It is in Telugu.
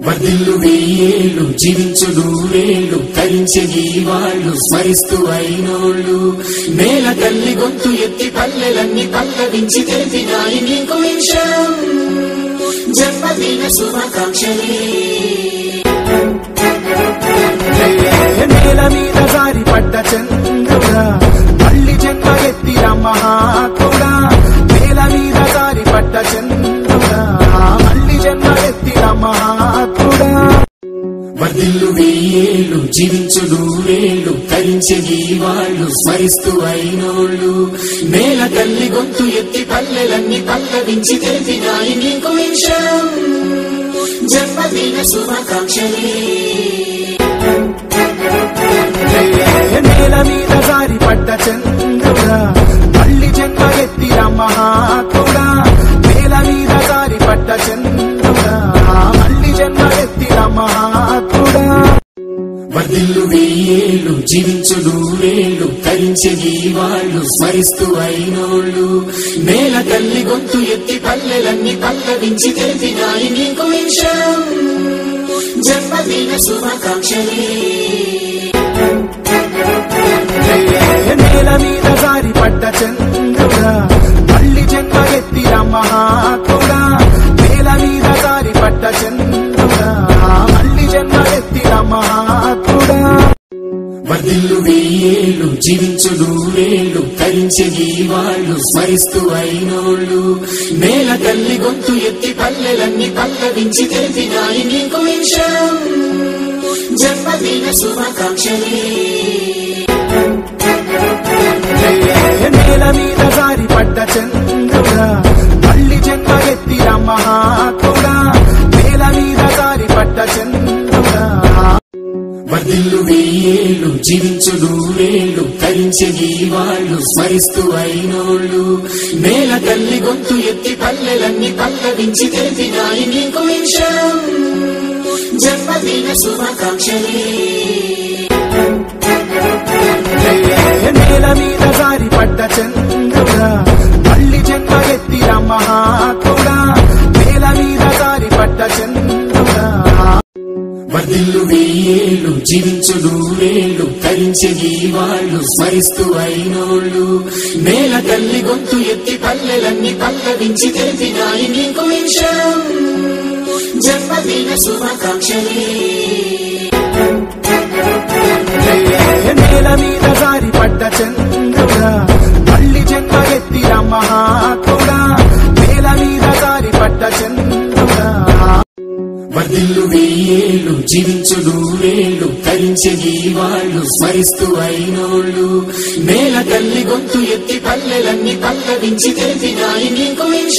వర్ధిల్లు వెయ్యేళ్ళు జీవించు నూరేళ్ళు తరించే నీ వాళ్ళు స్మరిస్తూ అయినోళ్ళు నేల తల్లి గొంతు ఎత్తి పల్లెలన్నీ పల్లవించి తెలిపినాయి నీకు విషయం జన్మదిన శుభాకాంక్షలే నేల మీద జారి పడ్డ చంద్రుడా మళ్ళీ జన్మ ఎత్తిన మహాత్ముడా నేల మీద జారి పడ్డ చంద్రుడా మళ్ళీ జన్మ ఎత్తిన మహాత్ముడా వర్ధిల్లు వెయ్యేళ్ళు జీవించు నూరేళ్ళు తరించే నీ వాళ్ళు స్మరిస్తూ అయినోళ్ళు నేల తల్లి గొంతు ఎత్తి పల్లెలన్నీ పల్లవించి తెలిపినాయి నీకు విషయం జన్మదిన శుభాకాంక్షలే నేల మీద జారి పడ్డ చంద్రుడా మళ్ళీ జన్మ ఎత్తిన మహాత్ముడా నేల మీద జారి పడ్డ చంద్రుడా మళ్ళీ జన్మ ఎత్తిన మహాత్ముడా వర్ధిల్లు వెయ్యేళ్ళు జీవించు నూరేళ్ళు తరించే నీ వాళ్ళు స్మరిస్తూ అయినోళ్ళు నేల తల్లి గొంతు ఎత్తి పల్లెలన్నీ పల్లవించి తెలిపినాయి నీకు విషయం జన్మదిన శుభాకాంక్షలే నేల మీద జారి పడ్డ చంద్రుడా మళ్ళీ జన్మ ఎత్తిన మహాత్ముడా నేల మీద జారి పడ్డ చంద్రుడా మళ్ళీ జన్మ ఎత్తిన మహాత్ముడా వర్ధిల్లు వెయ్యేళ్ళు జీవించు నూరేళ్ళు తరించే నీ వాళ్ళు స్మరిస్తూ అయినోళ్ళు నేల తల్లి గొంతు ఎత్తి పల్లెలన్నీ పల్లవించి తెలిపినాయి నీకు విషయం జన్మదిన శుభాకాంక్షలే నేల మీద జారి పడ్డ చంద్రుడా మళ్ళీ జన్మ ఎత్తిన మహాత్ముడా నేల మీద జారి పడ్డ చంద్రుడా వర్ధిల్లు వెయ్యేళ్ళు జీవించు నూరేళ్ళు తరించే నీ వాళ్ళు స్మరిస్తూ అయినోళ్ళు నేల తల్లి గొంతు ఎత్తి పల్లెలన్నీ పల్లవించి తెలిపినాయి నీకు విషయం జన్మదిన శుభాకాంక్షలే నేల మీద జారి పడ్డ చంద్రుడా మళ్ళీ జన్మ ఎత్తిన మహాత్ముడా నేల మీద జారి పడ్డ చంద్రుడా వర్ధిల్లు వెయ్యేళ్ళు జీవించు నూరేళ్ళు తరించే నీ వాళ్ళు స్మరిస్తూ అయినోళ్ళు నేల తల్లి గొంతు ఎత్తి పల్లెలన్నీ పల్లవించి తెలిపినాయి నీకు విషయం జన్మదిన శుభాకాంక్షలే నేల మీద జారి పడ్డ చంద్రుడా మళ్ళీ జన్మ ఎత్తిన మహాత్ముడా నేల మీద జారి పడ్డ చంద్రుడా వర్ధిల్లు వెయ్యేళ్ళు జీవించు నూరేళ్ళు తరించే నీ వాళ్ళు స్మరిస్తూ అయినోళ్ళు నేల తల్లి గొంతు ఎత్తి పల్లెలన్నీ పల్లవించి తెలిపినాయి నీకు విషయం